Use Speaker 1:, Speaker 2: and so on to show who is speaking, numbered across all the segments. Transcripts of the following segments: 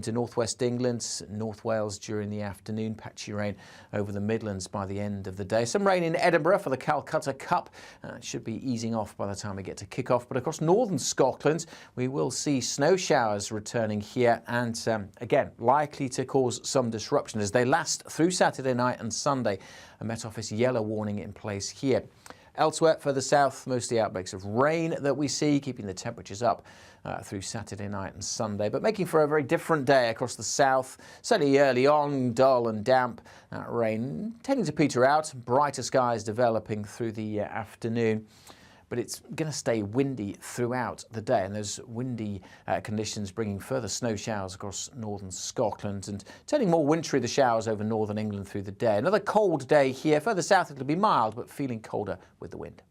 Speaker 1: To northwest England, North Wales during the afternoon, patchy rain over the Midlands by the end of the day. Some rain in Edinburgh for the Calcutta Cup. It should be easing off by the time we get to kick-off. But across northern Scotland, we will see snow showers returning here and, again, likely to cause some disruption as they last through Saturday night and Sunday. A Met Office yellow warning in place here. Elsewhere, further south, mostly outbreaks of rain that we see, keeping the temperatures up through Saturday night and Sunday, but making for a very different day across the south. Certainly early on, dull and damp. Rain tending to peter out, brighter skies developing through the afternoon. But it's going to stay windy throughout the day, and those windy conditions bringing further snow showers across northern Scotland and turning more wintry the showers over northern England through the day. Another cold day here. Further south it'll be mild, but feeling colder with the wind.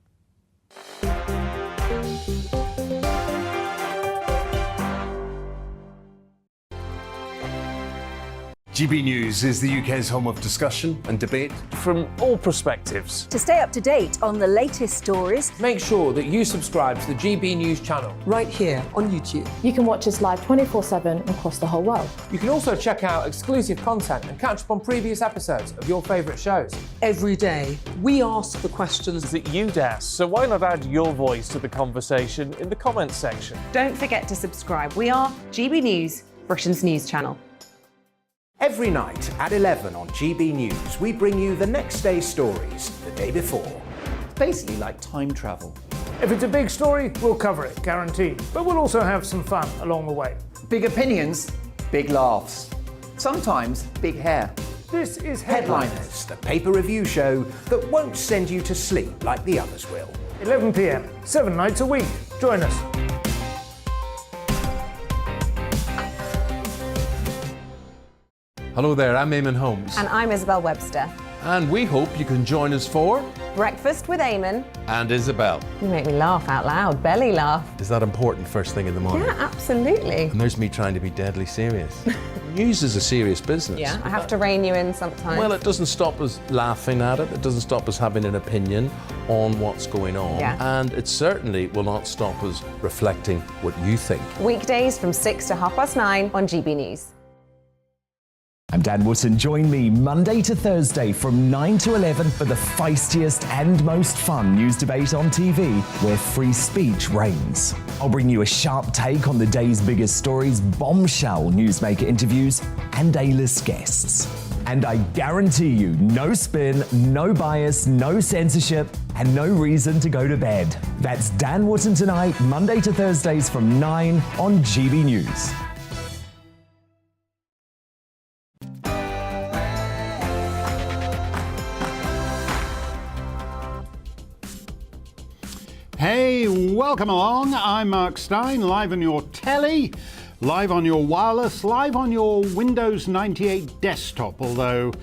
Speaker 2: GB News is the UK's home of discussion and debate
Speaker 3: from all perspectives.
Speaker 4: To stay up to date on the latest stories,
Speaker 3: make sure that you subscribe to the GB News channel
Speaker 5: right here on YouTube.
Speaker 6: You can watch us live 24/7 across the whole world.
Speaker 3: You can also check out exclusive content and catch up on previous episodes of your favourite shows.
Speaker 5: Every day, we ask the questions
Speaker 3: that you'd ask, so why not add your voice to the conversation in the comments section?
Speaker 7: Don't forget to subscribe. We are GB News, Britain's news channel.
Speaker 8: Every night at 11 on GB News, we bring you the next day's stories the day before.
Speaker 9: Basically like time travel.
Speaker 10: If it's a big story, we'll cover it, guaranteed. But we'll also have some fun along the way.
Speaker 9: Big opinions, big laughs. Sometimes big hair.
Speaker 10: This is
Speaker 8: Headliners, the paper review show that won't send you to sleep like the others will.
Speaker 10: 11 p.m, 7 nights a week. Join us.
Speaker 2: Hello there, I'm Eamon Holmes.
Speaker 7: And I'm Isabel Webster.
Speaker 2: And we hope you can join us for
Speaker 7: Breakfast with Eamon.
Speaker 2: And Isabel.
Speaker 7: You make me laugh out loud, belly laugh.
Speaker 2: Is that important first thing in the morning?
Speaker 7: Yeah, absolutely.
Speaker 2: And there's me trying to be deadly serious. News is a serious business.
Speaker 7: Yeah, I have to rein you in sometimes.
Speaker 2: Well, it doesn't stop us laughing at it. It doesn't stop us having an opinion on what's going on.
Speaker 7: Yeah.
Speaker 2: And it certainly will not stop us reflecting what you think.
Speaker 7: Weekdays from 6 to 9:30 on GB News.
Speaker 11: I'm Dan Wootton. Join me Monday to Thursday from 9 to 11 for the feistiest and most fun news debate on TV, where free speech reigns. I'll bring you a sharp take on the day's biggest stories, bombshell newsmaker interviews, and A-list guests. And I guarantee you, no spin, no bias, no censorship, and no reason to go to bed. That's Dan Wootton Tonight, Monday to Thursdays from 9 on GB News.
Speaker 12: Hey, welcome along. I'm Mark Steyn, live on your telly, live on your wireless, live on your Windows 98 desktop, although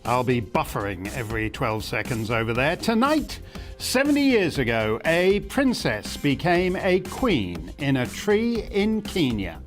Speaker 12: I'll be buffering every 12 seconds over there. Tonight, 70 years ago, a princess became a queen in a tree in Kenya.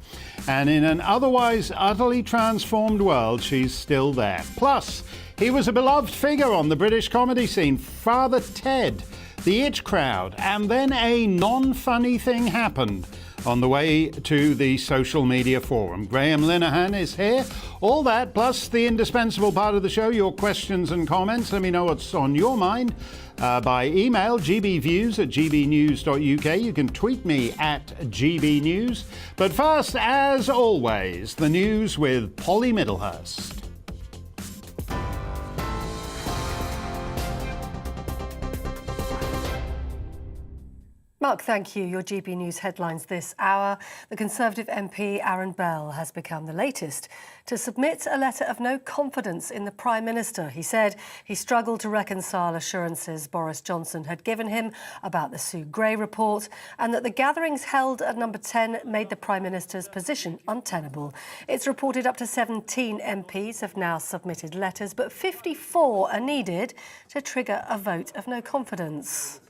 Speaker 12: And in an otherwise utterly transformed world, she's still there. Plus, he was a beloved figure on the British comedy scene, Father Ted, the It Crowd, and then a non-funny thing happened on the way to the social media forum. Graham Linehan is here. All that, plus the indispensable part of the show, your questions and comments. Let me know what's on your mind by email, gbviews@gbnews.uk. You can tweet me at gbnews. But first, as always, the news with Polly Middlehurst.
Speaker 13: Mark, thank you. Your GB News headlines this hour. The Conservative MP Aaron Bell has become the latest to submit a letter of no confidence in the Prime Minister. He said he struggled to reconcile assurances Boris Johnson had given him about the Sue Gray report and that the gatherings held at Number 10 made the Prime Minister's position untenable. It's reported up to 17 MPs have now submitted letters, but 54 are needed to trigger a vote of no confidence.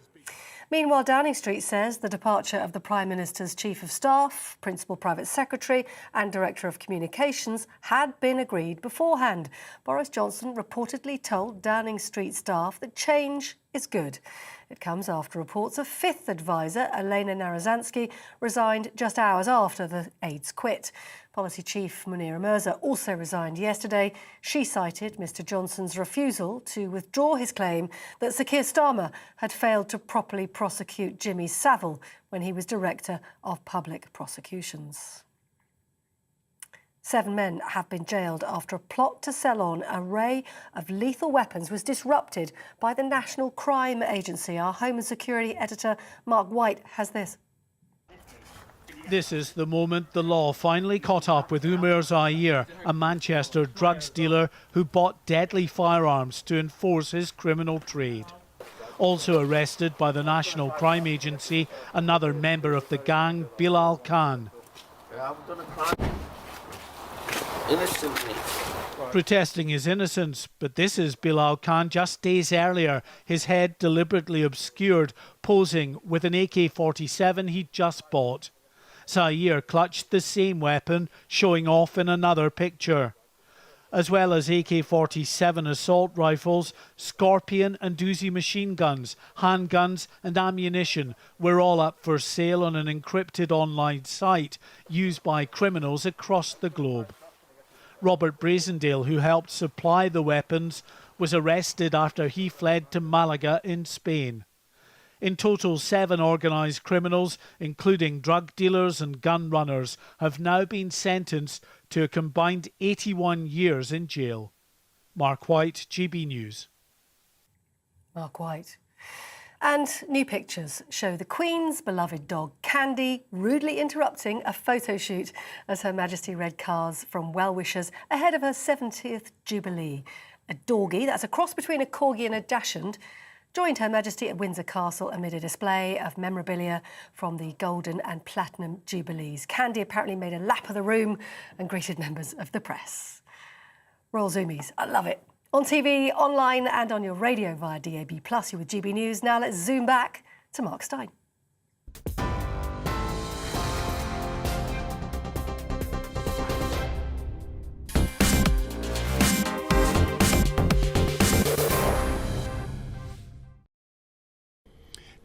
Speaker 13: Meanwhile, Downing Street says the departure of the Prime Minister's Chief of Staff, Principal Private Secretary and Director of Communications had been agreed beforehand. Boris Johnson reportedly told Downing Street staff that change is good. It comes after reports of fifth advisor Elena Narazansky resigned just hours after the aides quit. Policy Chief Munira Mirza also resigned yesterday. She cited Mr Johnson's refusal to withdraw his claim that Sir Keir Starmer had failed to properly prosecute Jimmy Savile when he was Director of Public Prosecutions. 7 men have been jailed after a plot to sell on an array of lethal weapons was disrupted by the National Crime Agency. Our Home and Security editor Mark White has this.
Speaker 14: This is the moment the law finally caught up with Umar Zaire, a Manchester drugs dealer who bought deadly firearms to enforce his criminal trade. Also arrested by the National Crime Agency, another member of the gang, Bilal Khan.
Speaker 15: Innocently.
Speaker 14: Protesting his innocence, but this is Bilal Khan just days earlier, his head deliberately obscured, posing with an AK-47 he'd just bought. Zaire clutched the same weapon, showing off in another picture. As well as AK-47 assault rifles, Scorpion and Uzi machine guns, handguns and ammunition were all up for sale on an encrypted online site used by criminals across the globe. Robert Brazendale, who helped supply the weapons, was arrested after he fled to Malaga in Spain. In total, 7 organised criminals, including drug dealers and gun runners, have now been sentenced to a combined 81 years in jail. Mark White, GB News.
Speaker 13: Mark White. And new pictures show the Queen's beloved dog Candy rudely interrupting a photo shoot as Her Majesty read cards from well-wishers ahead of her 70th Jubilee. A doggy, that's a cross between a corgi and a dachshund, joined Her Majesty at Windsor Castle amid a display of memorabilia from the Golden and Platinum Jubilees. Candy apparently made a lap of the room and greeted members of the press. Royal Zoomies, I love it. On TV, online and on your radio via DAB+, you're with GB News. Now let's zoom back to Mark Steyn.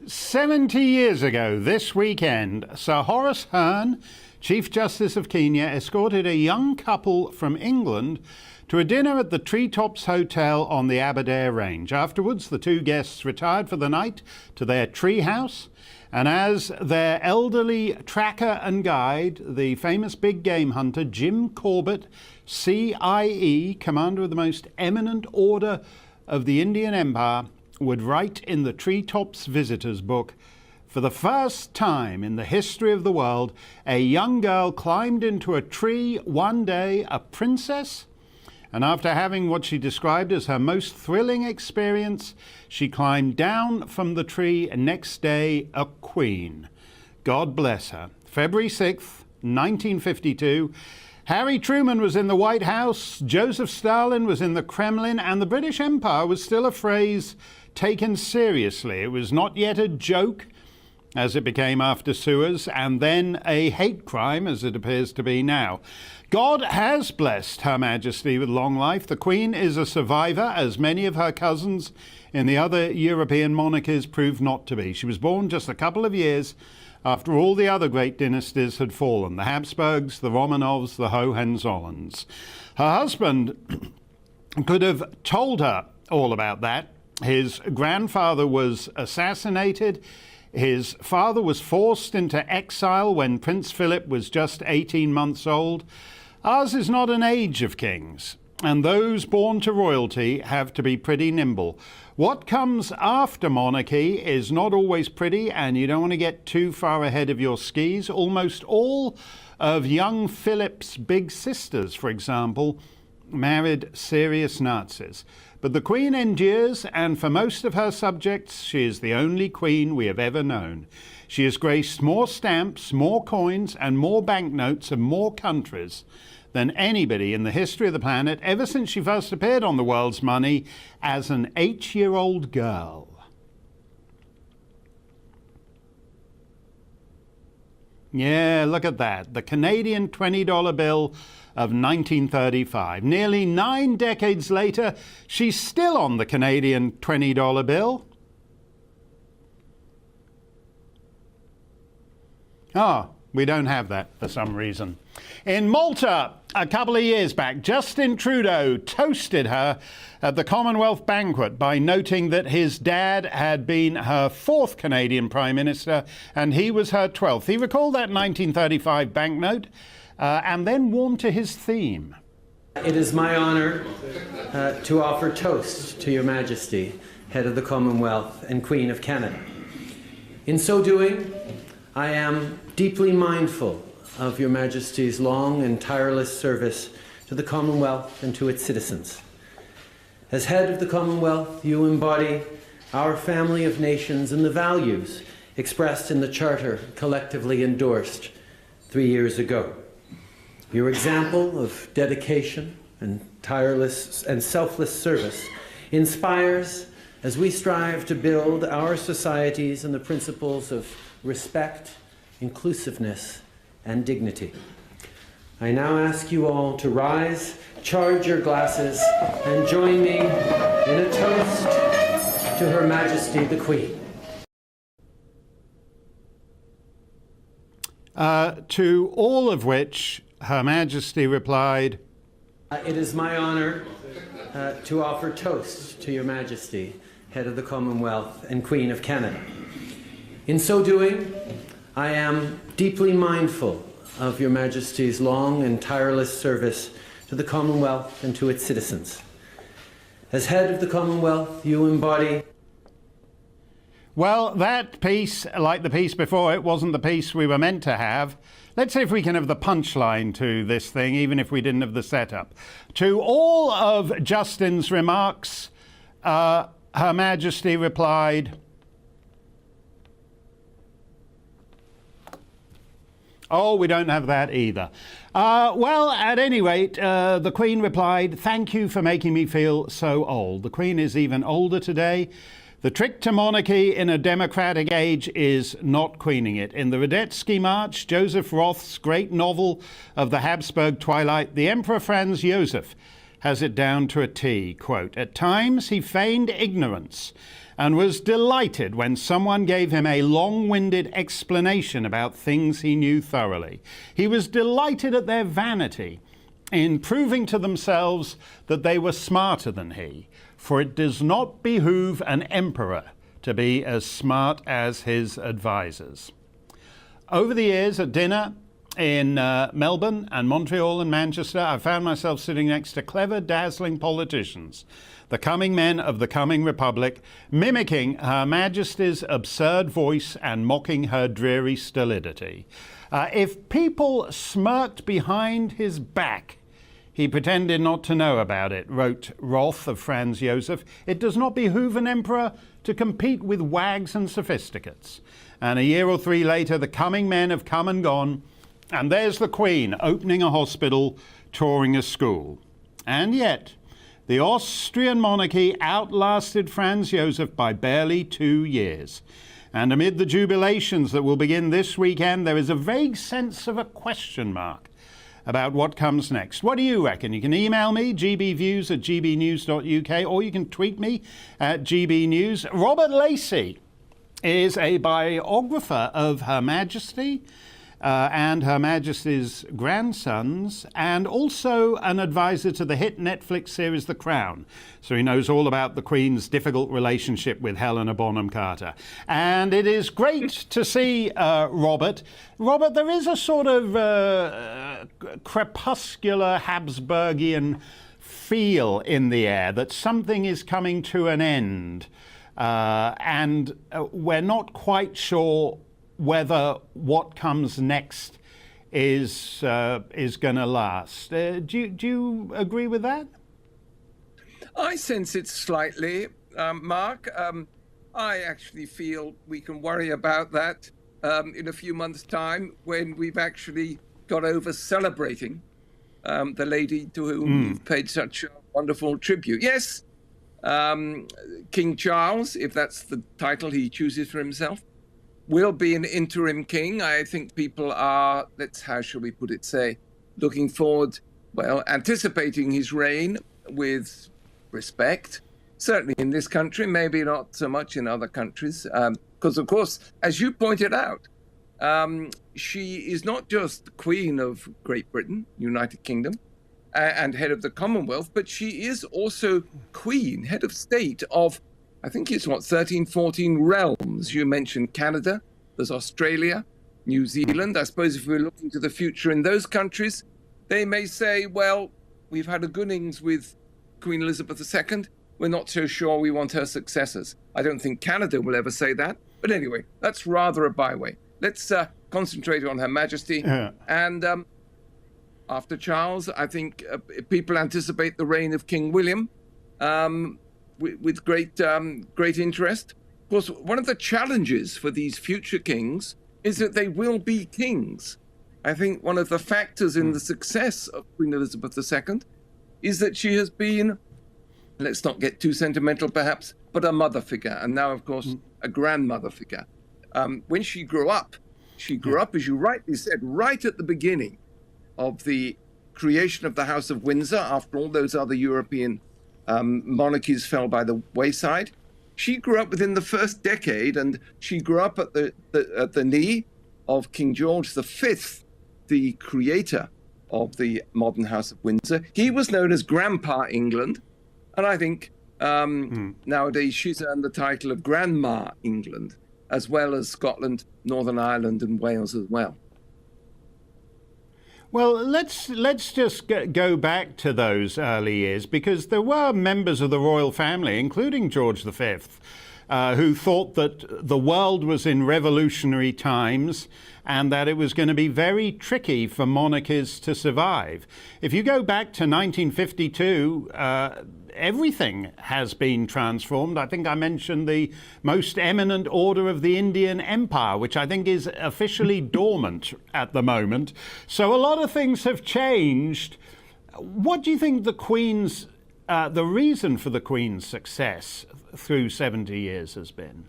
Speaker 12: "70 years ago this weekend, Sir Horace Hearn, Chief Justice of Kenya, escorted a young couple from England to a dinner at the Treetops Hotel on the Aberdare Range. Afterwards, the two guests retired for the night to their tree house, and as their elderly tracker and guide, the famous big game hunter Jim Corbett, CIE, commander of the most eminent order of the Indian Empire, would write in the Treetops Visitors Book, "For the first time in the history of the world, a young girl climbed into a tree one day, a princess, and after having what she described as her most thrilling experience, she climbed down from the tree next day, a queen. God bless her." February 6th, 1952, Harry Truman was in the White House, Joseph Stalin was in the Kremlin, and the British Empire was still a phrase taken seriously. It was not yet a joke, as it became after Suez, and then a hate crime, as it appears to be now. God has blessed Her Majesty with long life. The Queen is a survivor, as many of her cousins in the other European monarchies proved not to be. She was born just a couple of years after all the other great dynasties had fallen: the Habsburgs, the Romanovs, the Hohenzollerns. Her husband could have told her all about that. His grandfather was assassinated. His father was forced into exile when Prince Philip was just 18 months old. Ours is not an age of kings, and those born to royalty have to be pretty nimble. What comes after monarchy is not always pretty, and you don't want to get too far ahead of your skis. Almost all of young Philip's big sisters, for example, married serious Nazis. But the Queen endures, and for most of her subjects, she is the only queen we have ever known. She has graced more stamps, more coins, and more banknotes of more countries than anybody in the history of the planet ever since she first appeared on the world's money as an 8-year-old girl. Yeah, look at that. The Canadian $20 bill of 1935. Nearly 9 decades later, she's still on the Canadian $20 bill. We don't have that for some reason. In Malta, a couple of years back, Justin Trudeau toasted her at the Commonwealth banquet by noting that his dad had been her 4th Canadian Prime Minister and he was her 12th. He recalled that 1935 banknote and then warmed to his theme.
Speaker 16: It is my honour to offer toast to Your Majesty, Head of the Commonwealth and Queen of Canada. In so doing, I am deeply mindful of Your Majesty's long and tireless service to the Commonwealth and to its citizens. As Head of the Commonwealth, you embody our family of nations and the values expressed in the Charter collectively endorsed 3 years ago. Your example of dedication and tireless and selfless service inspires as we strive to build our societies on the principles of respect, inclusiveness, and dignity. I now ask you all to rise, charge your glasses, and join me in a toast to Her Majesty the Queen.
Speaker 12: To all of which Her Majesty replied,
Speaker 16: It is my honour to offer toast to Your Majesty, Head of the Commonwealth and Queen of Canada. In so doing, I am deeply mindful of Your Majesty's long and tireless service to the Commonwealth and to its citizens. As Head of the Commonwealth, you embody...
Speaker 12: Well, that piece, like the piece before it, wasn't the piece we were meant to have. Let's see if we can have the punchline to this thing, even if we didn't have the setup. To all of Justin's remarks, Her Majesty replied... Oh, we don't have that either. Well, at any rate, the Queen replied, "Thank you for making me feel so old." The Queen is even older today. The trick to monarchy in a democratic age is not queening it. In the Radetzky March, Joseph Roth's great novel of the Habsburg twilight, the Emperor Franz Joseph has it down to a T. Quote, "At times he feigned ignorance and was delighted when someone gave him a long-winded explanation about things he knew thoroughly. He was delighted at their vanity in proving to themselves that they were smarter than he, for it does not behoove an emperor to be as smart as his advisers." Over the years at dinner in Melbourne and Montreal and Manchester, I found myself sitting next to clever, dazzling politicians, the coming men of the coming republic, mimicking Her Majesty's absurd voice and mocking her dreary stolidity. If people smirked behind his back, he pretended not to know about it, wrote Roth of Franz Joseph. It does not behoove an emperor to compete with wags and sophisticates. And a year or three later, the coming men have come and gone, and there's the Queen opening a hospital, touring a school. And yet, the Austrian monarchy outlasted Franz Joseph by barely 2 years. And amid the jubilations that will begin this weekend, there is a vague sense of a question mark about what comes next. What do you reckon? You can email me, gbviews@gbnews.uk, or you can tweet me at gbnews. Robert Lacey is a biographer of Her Majesty and Her Majesty's grandsons, and also an advisor to the hit Netflix series The Crown. So he knows all about the Queen's difficult relationship with Helena Bonham Carter. And it is great to see Robert. Robert, there is a sort of crepuscular Habsburgian feel in the air, that something is coming to an end. And we're not quite sure whether what comes next is going to last. Do you agree with that?
Speaker 17: I sense it slightly, Mark. I actually feel we can worry about that in a few months' time, when we've actually got over celebrating the lady to whom you've paid such a wonderful tribute. Yes, King Charles, if that's the title he chooses for himself, will be an interim king. I think people are, how shall we put it, looking forward, anticipating his reign with respect, certainly in this country, maybe not so much in other countries, because, of course, as you pointed out, she is not just the Queen of Great Britain, United Kingdom, and head of the Commonwealth, but she is also Queen, head of state of, I think it's 13, 14 realms. You mentioned Canada, there's Australia, New Zealand. I suppose if we're looking to the future in those countries, they may say, well, we've had a good innings with Queen Elizabeth II. We're not so sure we want her successors. I don't think Canada will ever say that. But anyway, that's rather a byway. Let's concentrate on Her Majesty. And after Charles, I think people anticipate the reign of King William with great interest. Of course, one of the challenges for these future kings is that they will be kings. I think one of the factors in the success of Queen Elizabeth II is that she has been, let's not get too sentimental perhaps, but a mother figure, and now, of course, a grandmother figure. When she grew up, as you rightly said, right at the beginning of the creation of the House of Windsor, after all those other European monarchies fell by the wayside. She grew up within the first decade, and she grew up at the knee of King George V, the creator of the modern House of Windsor. He was known as Grandpa England, and I think nowadays she's earned the title of Grandma England, as well as Scotland, Northern Ireland, and Wales as well.
Speaker 12: Well, let's just go back to those early years, because there were members of the royal family, including George V, who thought that the world was in revolutionary times and that it was going to be very tricky for monarchies to survive. If you go back to 1952, everything has been transformed. I think I mentioned the most eminent order of the Indian Empire, which I think is officially dormant at the moment. So a lot of things have changed. What do you think the Queen's, the reason for the Queen's success through 70 years has been?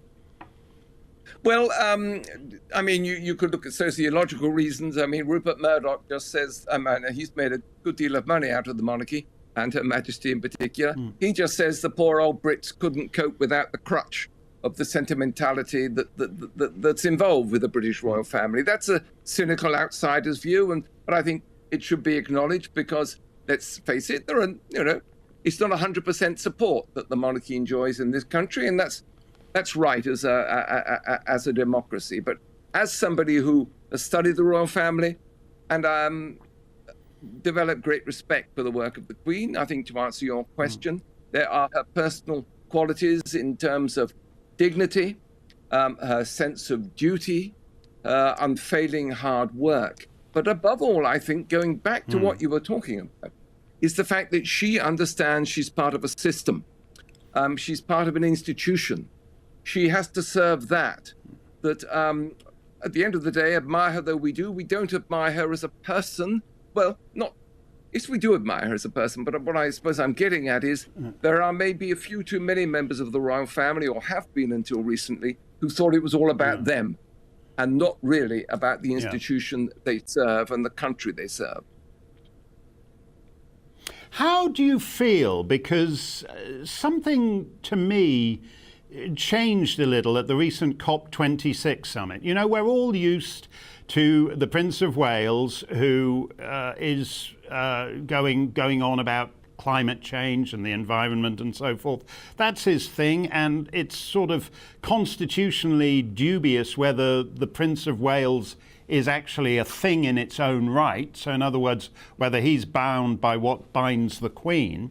Speaker 17: Well, I mean, you could look at sociological reasons. I mean, Rupert Murdoch just says, he's made a good deal of money out of the monarchy, and Her Majesty in particular. He just says the poor old Brits couldn't cope without the crutch of the sentimentality that's involved with the British royal family. That's a cynical outsider's view, but I think it should be acknowledged, because let's face it, there are, it's not 100% support that the monarchy enjoys in this country, and that's right as a democracy. But as somebody who has studied the royal family and developed great respect for the work of the Queen, I think, to answer your question, there are her personal qualities in terms of dignity, her sense of duty, unfailing hard work. But above all, I think, going back to what you were talking about, is the fact that she understands she's part of a system. She's part of an institution. She has to serve that. At the end of the day, admire her though we do, we don't admire her as a person. Well, yes, we do admire her as a person, but what I suppose I'm getting at is there are maybe a few too many members of the royal family, or have been until recently, who thought it was all about them and not really about the institution they serve and the country they serve.
Speaker 12: How do you feel? Because something to me changed a little at the recent COP26 summit. We're all used to the Prince of Wales, who is going on about climate change and the environment and so forth. That's his thing, and it's sort of constitutionally dubious whether the Prince of Wales is actually a thing in its own right. So in other words, whether he's bound by what binds the Queen.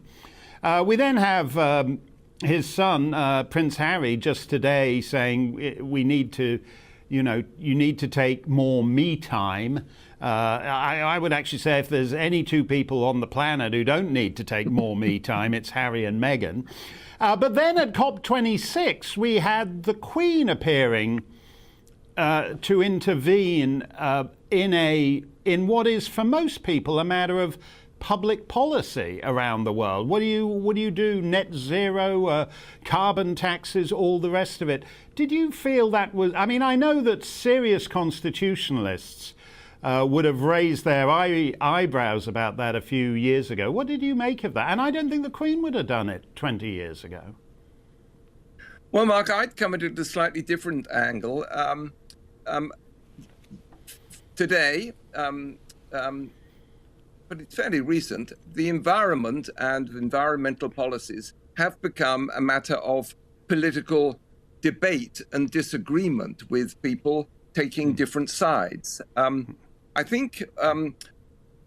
Speaker 12: We then have his son, Prince Harry, just today saying we need to, you need to take more me time. I would actually say if there's any two people on the planet who don't need to take more me time, it's Harry and Meghan. But then at COP26, we had the Queen appearing to intervene in what is for most people a matter of public policy around the world. What do you do? Net zero, carbon taxes, all the rest of it. Did you feel that was? I mean, I know that serious constitutionalists would have raised their eyebrows about that a few years ago. What did you make of that? And I don't think the Queen would have done it 20 years ago.
Speaker 17: Well, Mark, I'd come at it a slightly different angle. today, but it's fairly recent, the environment and environmental policies have become a matter of political debate and disagreement, with people taking different sides. I think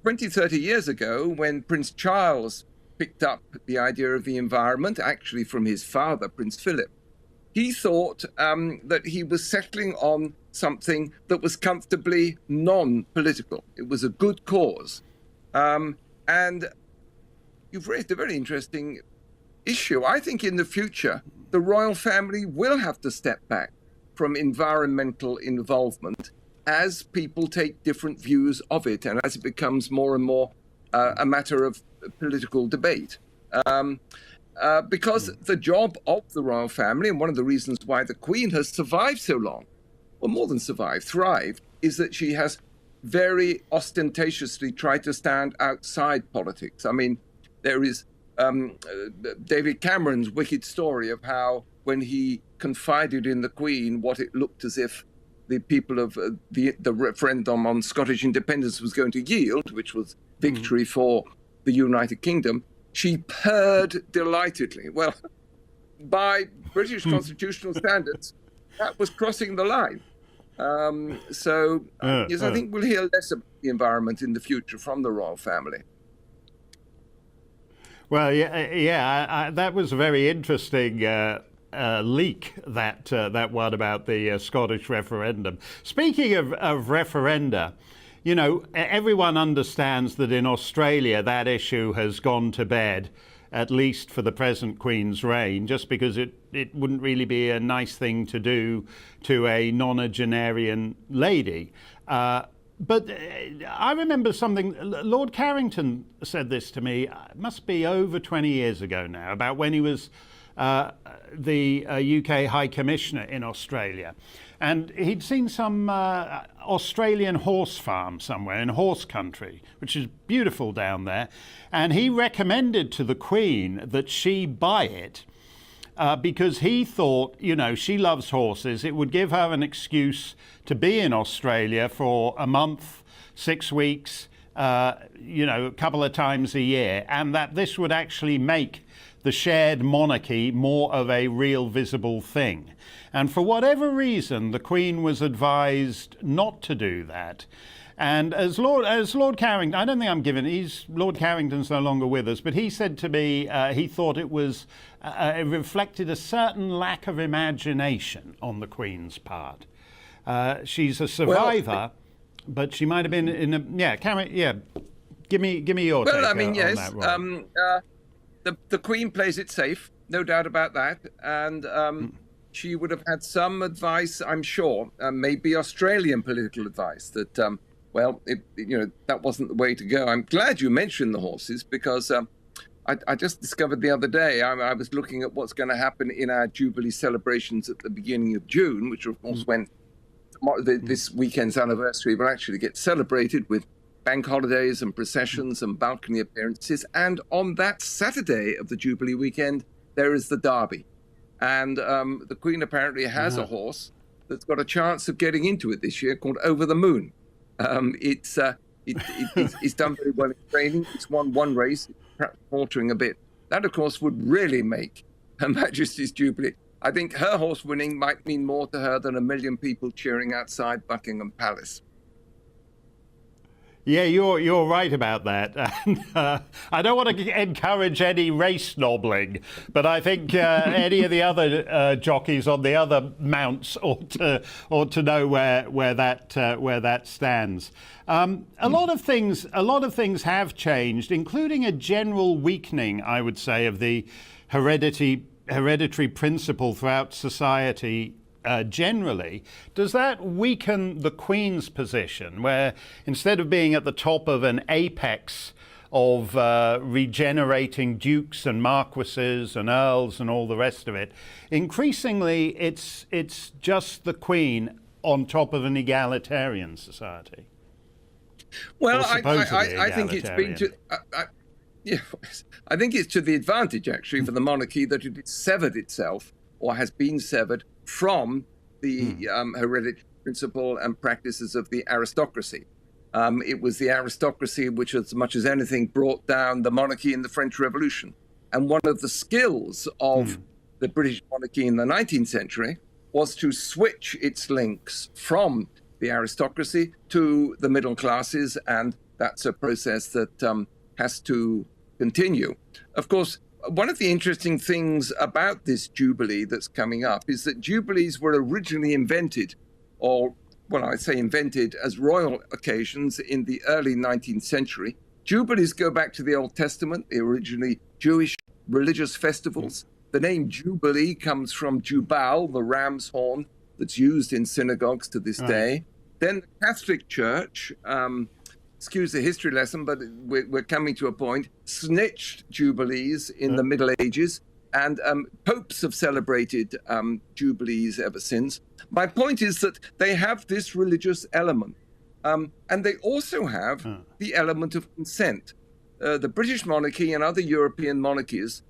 Speaker 17: 20, 30 years ago, when Prince Charles picked up the idea of the environment, actually from his father, Prince Philip, he thought that he was settling on something that was comfortably non-political. It was a good cause. And you've raised a very interesting issue. I think in the future, the royal family will have to step back from environmental involvement as people take different views of it and as it becomes more and more a matter of political debate. Because the job of the royal family, and one of the reasons why the Queen has survived so long, well, more than survived, thrived, is that she has very ostentatiously tried to stand outside politics. I mean, there is David Cameron's wicked story of how, when he confided in the Queen what it looked as if the people of the referendum on Scottish independence was going to yield, which was victory for the United Kingdom, she purred delightedly. Well, by British constitutional standards, that was crossing the line. Yes, I think we'll hear less about the environment in the future from the royal family.
Speaker 12: Well, that was a very interesting leak, that one about the Scottish referendum. Speaking of referenda, you know, everyone understands that in Australia that issue has gone to bed, at least for the present Queen's reign, just because it wouldn't really be a nice thing to do to a nonagenarian lady. But I remember something, Lord Carrington said this to me, it must be over 20 years ago now, about when he was the UK High Commissioner in Australia. And he'd seen some Australian horse farm somewhere in horse country, which is beautiful down there. And he recommended to the Queen that she buy it because he thought, you know, she loves horses. It would give her an excuse to be in Australia for a month, 6 weeks, you know, a couple of times a year, and that this would actually make the shared monarchy more of a real visible thing. And for whatever reason, the Queen was advised not to do that. And as Lord Carrington, I don't think I'm giving, Lord Carrington's no longer with us, but he said to me he thought it was, it reflected a certain lack of imagination on the Queen's part. She's a survivor, but she might have been in a, give me your take
Speaker 17: I mean,
Speaker 12: on
Speaker 17: yes,
Speaker 12: that, Rob.
Speaker 17: the Queen plays it safe, no doubt about that, and she would have had some advice, I'm sure, maybe Australian political advice that, you know, that wasn't the way to go. I'm glad you mentioned the horses because I just discovered the other day, I was looking at what's going to happen in our Jubilee celebrations at the beginning of June, which of course when this weekend's anniversary will actually get celebrated with bank holidays and processions and balcony appearances. And on that Saturday of the Jubilee weekend, there is the Derby. And the Queen apparently has a horse that's got a chance of getting into it this year called Over the Moon. It's done very well in training. It's won one race, perhaps faltering a bit. That, of course, would really make Her Majesty's Jubilee. I think her horse winning might mean more to her than 1 million people cheering outside Buckingham Palace.
Speaker 12: Yeah, you're right about that. And, I don't want to encourage any race nobbling, but I think any of the other jockeys on the other mounts ought to know where that stands. A lot of things have changed, including a general weakening, I would say, of the hereditary principle throughout society. Generally, does that weaken the Queen's position, where instead of being at the top of an apex of regenerating dukes and marquises and earls and all the rest of it, increasingly it's just the Queen on top of an egalitarian society?
Speaker 17: Well, I think it's been to I think it's to the advantage actually for the monarchy that it severed itself, or has been severed, from the hereditary principle and practices of the aristocracy. It was the aristocracy which, as much as anything, brought down the monarchy in the French Revolution. And one of the skills of the British monarchy in the 19th century was to switch its links from the aristocracy to the middle classes, and that's a process that has to continue. Of course, one of the interesting things about this Jubilee that's coming up is that Jubilees were originally invented, or well, I say invented, as royal occasions in the early 19th century. Jubilees go back to the Old Testament. They're originally Jewish religious festivals. The name Jubilee comes from Jubal, the ram's horn that's used in synagogues to this day. Then the Catholic Church, excuse the history lesson, but we're coming to a point, snitched Jubilees in the Middle Ages, and popes have celebrated Jubilees ever since. My point is that they have this religious element, and they also have the element of consent. The British monarchy and other European monarchies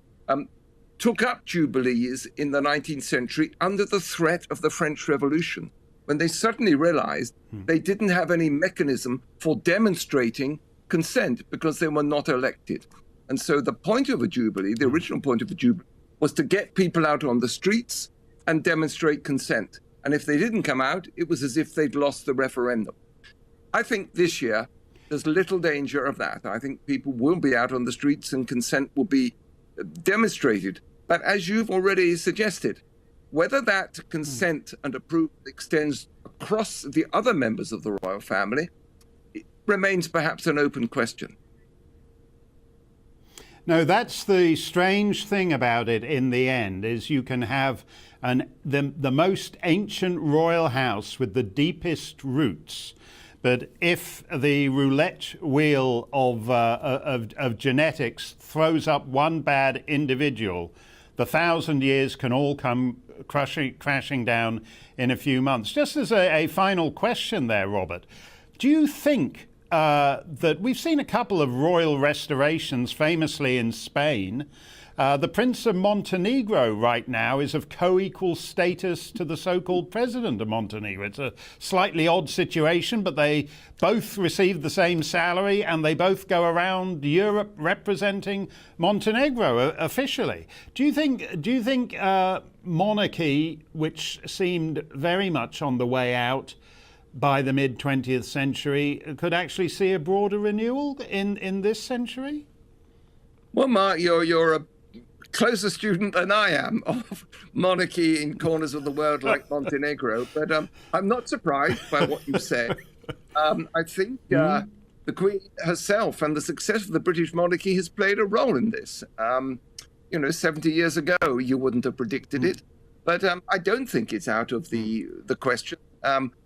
Speaker 17: took up Jubilees in the 19th century under the threat of the French Revolution, when they suddenly realized they didn't have any mechanism for demonstrating consent because they were not elected. And so the point of a Jubilee, the original point of a Jubilee, was to get people out on the streets and demonstrate consent. And if they didn't come out, it was as if they'd lost the referendum. I think this year there's little danger of that. I think people will be out on the streets and consent will be demonstrated. But as you've already suggested, whether that consent and approval extends across the other members of the royal family, it remains perhaps an open question.
Speaker 12: No, that's the strange thing about it in the end, is you can have the most ancient royal house with the deepest roots, but if the roulette wheel of genetics throws up one bad individual, the 1,000 years can all come crashing down in a few months. Just as a final question there, Robert, do you think that we've seen a couple of royal restorations, famously in Spain? The Prince of Montenegro right now is of co-equal status to the so-called president of Montenegro. It's a slightly odd situation, but they both receive the same salary and they both go around Europe representing Montenegro officially. Do you think monarchy, which seemed very much on the way out by the mid-20th century, could actually see a broader renewal in this century?
Speaker 17: Well, Mark, you're a closer student than I am of monarchy in corners of the world like Montenegro, but I'm not surprised by what you said. I think the Queen herself and the success of the British monarchy has played a role in this. 70 years ago, you wouldn't have predicted it, but I don't think it's out of the question.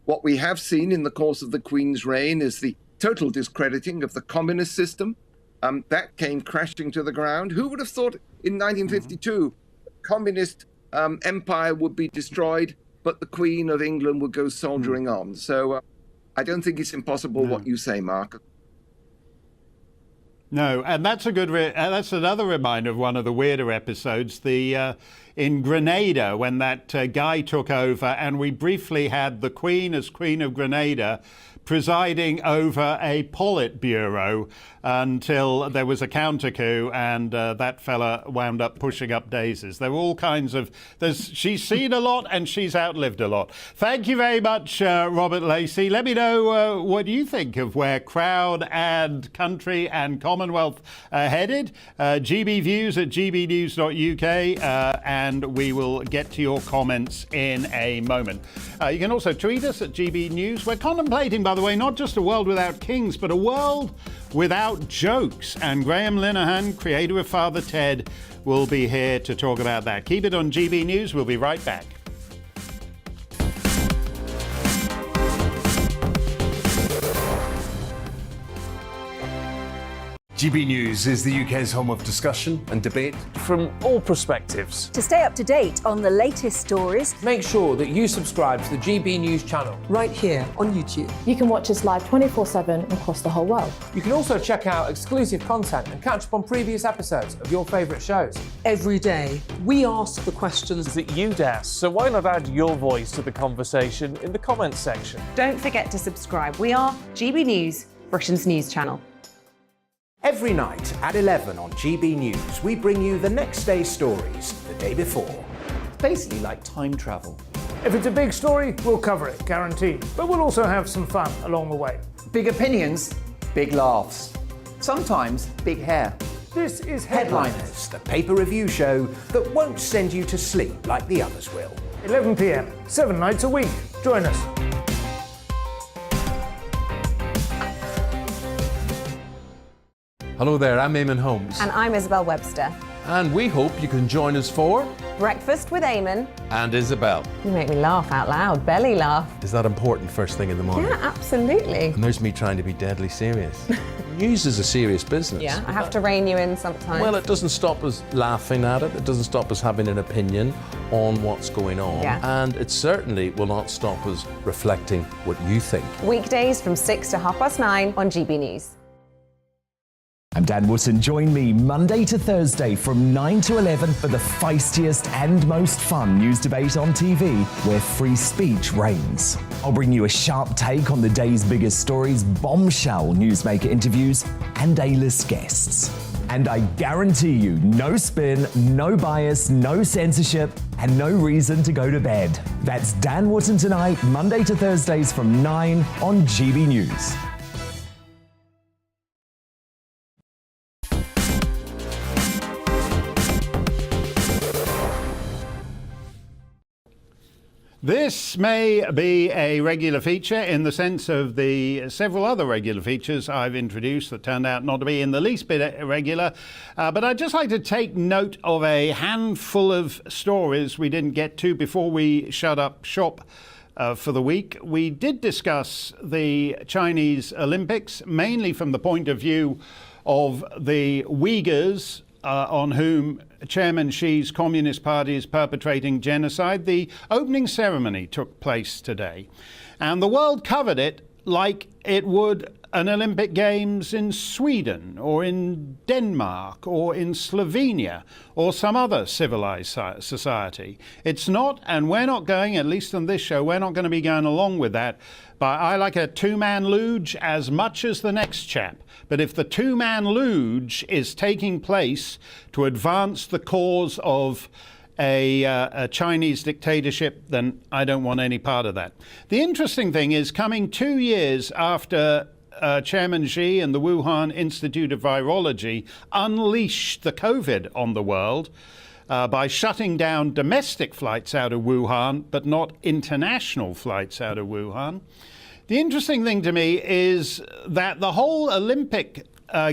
Speaker 17: What we have seen in the course of the Queen's reign is the total discrediting of the communist system. That came crashing to the ground. Who would have thought in 1952 the communist empire would be destroyed, but the Queen of England would go soldiering on? So I don't think it's impossible what you say, Mark.
Speaker 12: No, and that's a good. That's another reminder of one of the weirder episodes. In Grenada, when that guy took over, and we briefly had the Queen as Queen of Grenada presiding over a Politburo until there was a counter coup, and that fella wound up pushing up daisies. There were all kinds of... She's seen a lot and she's outlived a lot. Thank you very much, Robert Lacey. Let me know what you think of where crowd and country and Commonwealth are headed. GB Views at gbnews.uk, and we will get to your comments in a moment. You can also tweet us at GB News. We're contemplating, by the way, not just a world without kings, but a world without jokes. And Graham Linehan, creator of Father Ted, will be here to talk about that. Keep it on GB News. We'll be right back.
Speaker 18: GB News is the UK's home of discussion and debate
Speaker 3: from all perspectives.
Speaker 4: To stay up to date on the latest stories,
Speaker 3: make sure that you subscribe to the GB News channel
Speaker 5: right here on YouTube.
Speaker 6: You can watch us live 24/7 across the whole world.
Speaker 3: You can also check out exclusive content and catch up on previous episodes of your favourite shows.
Speaker 5: Every day, we ask the questions
Speaker 3: that you'd ask, so why not add your voice to the conversation in the comments section?
Speaker 7: Don't forget to subscribe. We are GB News, Britain's news channel.
Speaker 8: Every night at 11 on GB News, we bring you the next day's stories the day before.
Speaker 9: It's basically like time travel.
Speaker 10: If it's a big story, we'll cover it, guaranteed. But we'll also have some fun along the way.
Speaker 9: Big opinions, big laughs. Sometimes big hair.
Speaker 10: This is
Speaker 8: Headliners, the paper review show that won't send you to sleep like the others will.
Speaker 10: 11 p.m, 7 nights a week. Join us.
Speaker 2: Hello there, I'm Eamon Holmes.
Speaker 19: And I'm Isabel Webster.
Speaker 2: And we hope you can join us for
Speaker 19: Breakfast with Eamon
Speaker 2: and Isabel.
Speaker 19: You make me laugh out loud, belly laugh.
Speaker 2: Is that important first thing in the morning?
Speaker 19: Yeah, absolutely.
Speaker 2: And there's me trying to be deadly serious. News is a serious business.
Speaker 19: Yeah, I have to rein you in sometimes.
Speaker 2: Well, it doesn't stop us laughing at it. It doesn't stop us having an opinion on what's going on.
Speaker 19: Yeah.
Speaker 2: And it certainly will not stop us reflecting what you think.
Speaker 19: Weekdays from 6 to 9:30 on GB News.
Speaker 11: I'm Dan Wootton. Join me Monday to Thursday from 9 to 11 for the feistiest and most fun news debate on TV, where free speech reigns. I'll bring you a sharp take on the day's biggest stories, bombshell newsmaker interviews, and A-list guests. And I guarantee you, no spin, no bias, no censorship, and no reason to go to bed. That's Dan Wootton tonight, Monday to Thursdays from 9 on GB News.
Speaker 12: This may be a regular feature in the sense of the several other regular features I've introduced that turned out not to be in the least bit irregular. But I'd just like to take note of a handful of stories we didn't get to before we shut up shop for the week. We did discuss the Chinese Olympics, mainly from the point of view of the Uyghurs, on whom Chairman Xi's Communist Party is perpetrating genocide. The opening ceremony took place today, and the world covered it like it would an Olympic Games in Sweden or in Denmark or in Slovenia or some other civilized society. It's not, and we're not going, at least on this show, we're not going to be going along with that. But I like a two-man luge as much as the next chap. But if the two-man luge is taking place to advance the cause of a Chinese dictatorship, then I don't want any part of that. The interesting thing is, coming 2 years after Chairman Xi and the Wuhan Institute of Virology unleashed the COVID on the world by shutting down domestic flights out of Wuhan, but not international flights out of Wuhan. The interesting thing to me is that the whole Olympic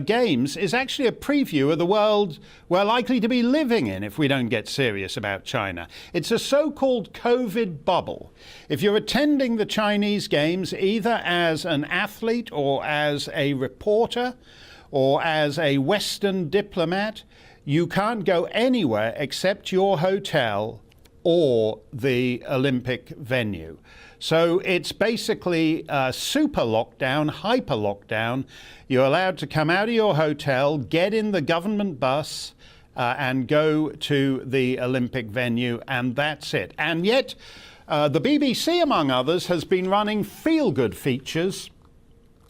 Speaker 12: Games is actually a preview of the world we're likely to be living in if we don't get serious about China. It's a so-called COVID bubble. If you're attending the Chinese Games either as an athlete or as a reporter or as a Western diplomat, you can't go anywhere except your hotel or the Olympic venue. So it's basically a super lockdown, hyper lockdown. You're allowed to come out of your hotel, get in the government bus, and go to the Olympic venue, and that's it. And yet, the BBC, among others, has been running feel-good features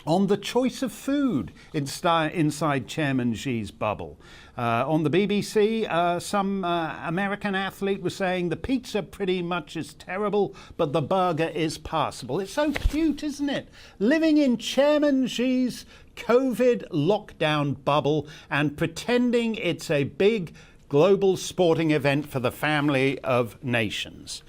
Speaker 12: on the choice of food inside Chairman Xi's bubble. On the BBC, some American athlete was saying the pizza pretty much is terrible, but the burger is passable. It's so cute, isn't it? Living in Chairman Xi's COVID lockdown bubble and pretending it's a big global sporting event for the family of nations.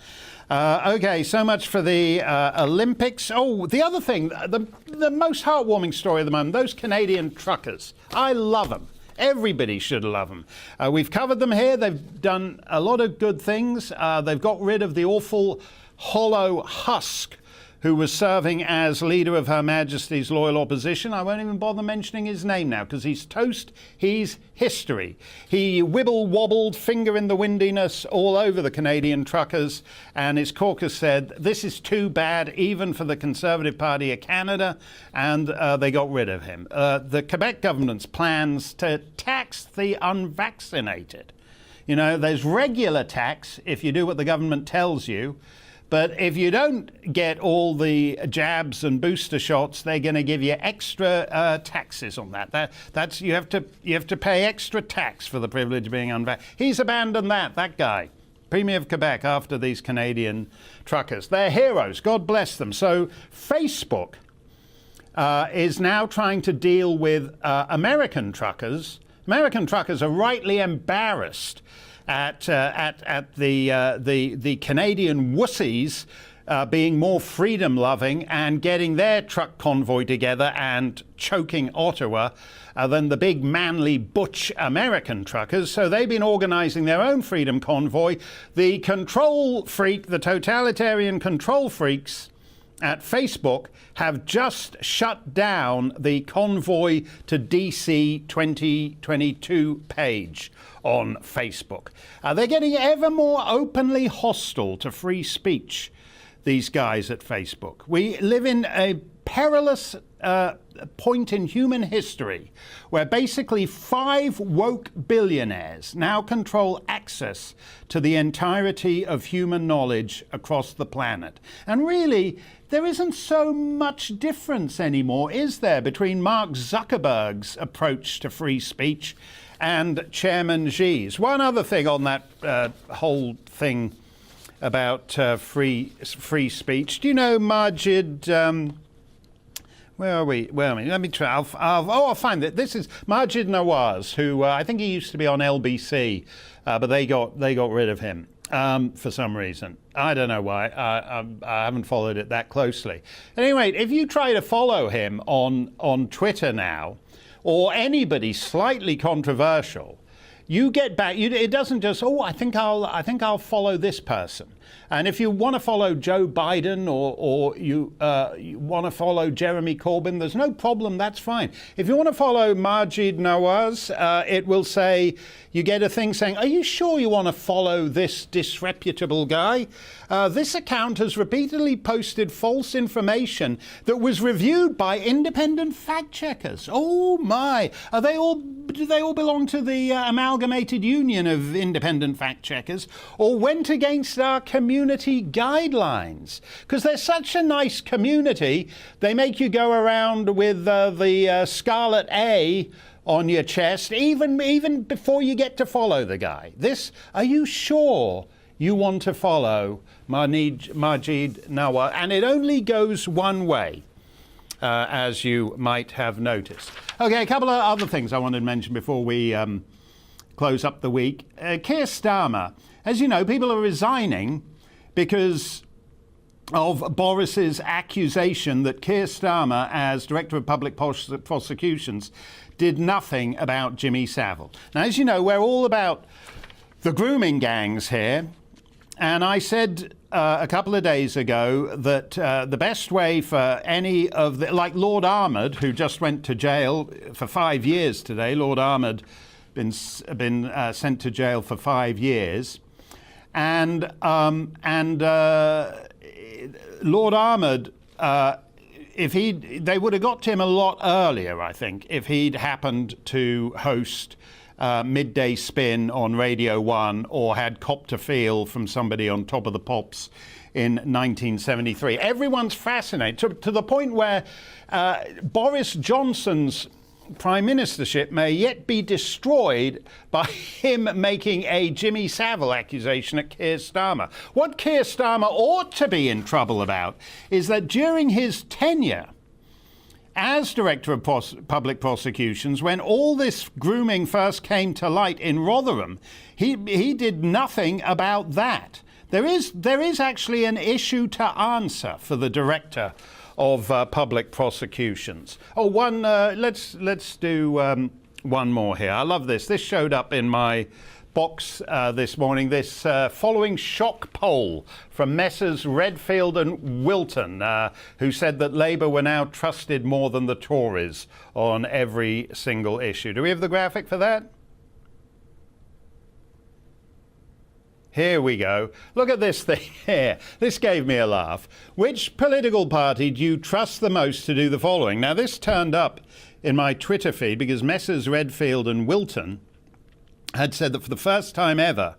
Speaker 12: Okay, so much for the Olympics. Oh, the other thing, the most heartwarming story at the moment, those Canadian truckers. I love them. Everybody should love them. We've covered them here. They've done a lot of good things. They've got rid of the awful hollow husk who was serving as leader of Her Majesty's loyal opposition. I won't even bother mentioning his name now because he's toast, he's history. He wibble-wobbled, finger in the windiness all over the Canadian truckers, and his caucus said, this is too bad even for the Conservative Party of Canada, and they got rid of him. The Quebec government's plans to tax the unvaccinated. You know, there's regular tax if you do what the government tells you. But if you don't get all the jabs and booster shots, they're going to give you extra taxes on that. That's you have to pay extra tax for the privilege of being unvaccinated. He's abandoned that guy, Premier of Quebec, after these Canadian truckers. They're heroes. God bless them. So Facebook is now trying to deal with American truckers. American truckers are rightly embarrassed at the Canadian wussies being more freedom-loving and getting their truck convoy together and choking Ottawa than the big, manly, butch American truckers. So they've been organising their own freedom convoy. The control freak, the totalitarian control freaks at Facebook have just shut down the Convoy to DC 2022 page on Facebook. They're getting ever more openly hostile to free speech, these guys at Facebook. We live in a perilous point in human history where basically 5 woke billionaires now control access to the entirety of human knowledge across the planet. And really, there isn't so much difference anymore, is there, between Mark Zuckerberg's approach to free speech and Chairman Xi's? One other thing on that whole thing about free speech. Do you know Majid? Where are we? Let me try. I'll find it. This is Majid Nawaz, who I think he used to be on LBC, but they got rid of him for some reason. I don't know why. I haven't followed it that closely. Anyway, if you try to follow him on Twitter now, or anybody slightly controversial, you get back. It doesn't just, I think I'll follow this person. And if you want to follow Joe Biden or you want to follow Jeremy Corbyn, there's no problem. That's fine. If you want to follow Majid Nawaz, it will say, you get a thing saying, are you sure you want to follow this disreputable guy? This account has repeatedly posted false information that was reviewed by independent fact checkers. Oh my! Do they all belong to the Amalgamated Union of Independent Fact Checkers, or went against our community guidelines? Because they're such a nice community, they make you go around with the Scarlet A on your chest, even before you get to follow the guy. Are you sure you want to follow Majid Nawaz? And it only goes one way, as you might have noticed. Okay, a couple of other things I wanted to mention before we close up the week. Keir Starmer, as you know, people are resigning because of Boris's accusation that Keir Starmer, as Director of Public Prosecutions, did nothing about Jimmy Savile. Now, as you know, we're all about the grooming gangs here. And I said a couple of days ago that the best way for any of the, like Lord Ahmed, who just went to jail for 5 years today, Lord Ahmed been sent to jail for 5 years, and Lord Ahmed, they would have got to him a lot earlier, I think, if he'd happened to host Midday Spin on Radio 1 or had copped a feel from somebody on Top of the Pops in 1973. Everyone's fascinated to the point where Boris Johnson's prime ministership may yet be destroyed by him making a Jimmy Savile accusation at Keir Starmer. What Keir Starmer ought to be in trouble about is that during his tenure as Director of Public Prosecutions, when all this grooming first came to light in Rotherham, he did nothing about that. There is actually an issue to answer for the Director of Public Prosecutions. Let's do one more here. I love this. This showed up in my box this morning, this following shock poll from Messrs Redfield and Wilton, who said that Labour were now trusted more than the Tories on every single issue. Do we have the graphic for that? Here we go. Look at this thing here. This gave me a laugh. Which political party do you trust the most to do the following? Now, this turned up in my Twitter feed because Messrs Redfield and Wilton had said that for the first time ever,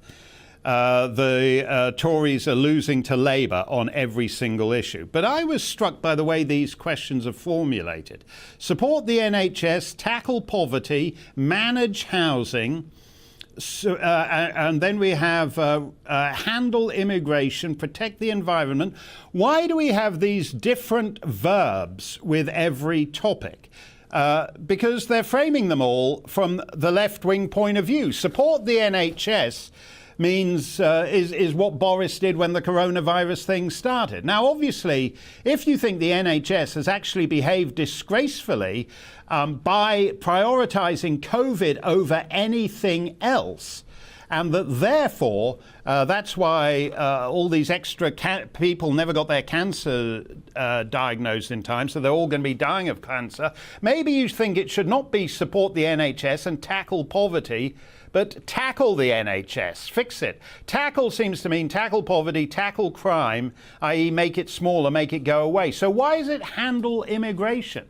Speaker 12: the Tories are losing to Labour on every single issue. But I was struck by the way these questions are formulated. Support the NHS, tackle poverty, manage housing, and then we have handle immigration, protect the environment. Why do we have these different verbs with every topic? Because they're framing them all from the left-wing point of view. Support the NHS means is what Boris did when the coronavirus thing started. Now, obviously, if you think the NHS has actually behaved disgracefully by prioritising COVID over anything else, and that therefore that's why all these extra people never got their cancer diagnosed in time, so they're all going to be dying of cancer. Maybe you think it should not be support the NHS and tackle poverty, but tackle the NHS, fix it. Tackle seems to mean tackle poverty, tackle crime, i.e. make it smaller, make it go away. So why is it handle immigration?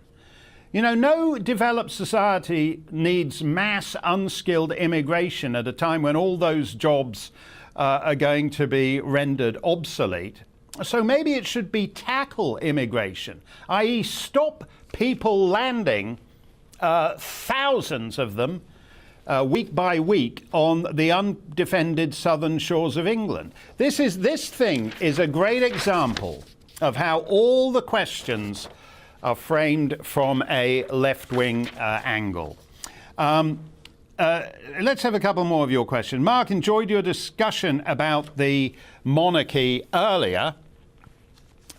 Speaker 12: You know, no developed society needs mass unskilled immigration at a time when all those jobs are going to be rendered obsolete. So maybe it should be tackle immigration, i.e. stop people landing, thousands of them, week by week on the undefended southern shores of England. This thing is a great example of how all the questions are framed from a left-wing angle. Let's have a couple more of your questions. Mark, enjoyed your discussion about the monarchy earlier.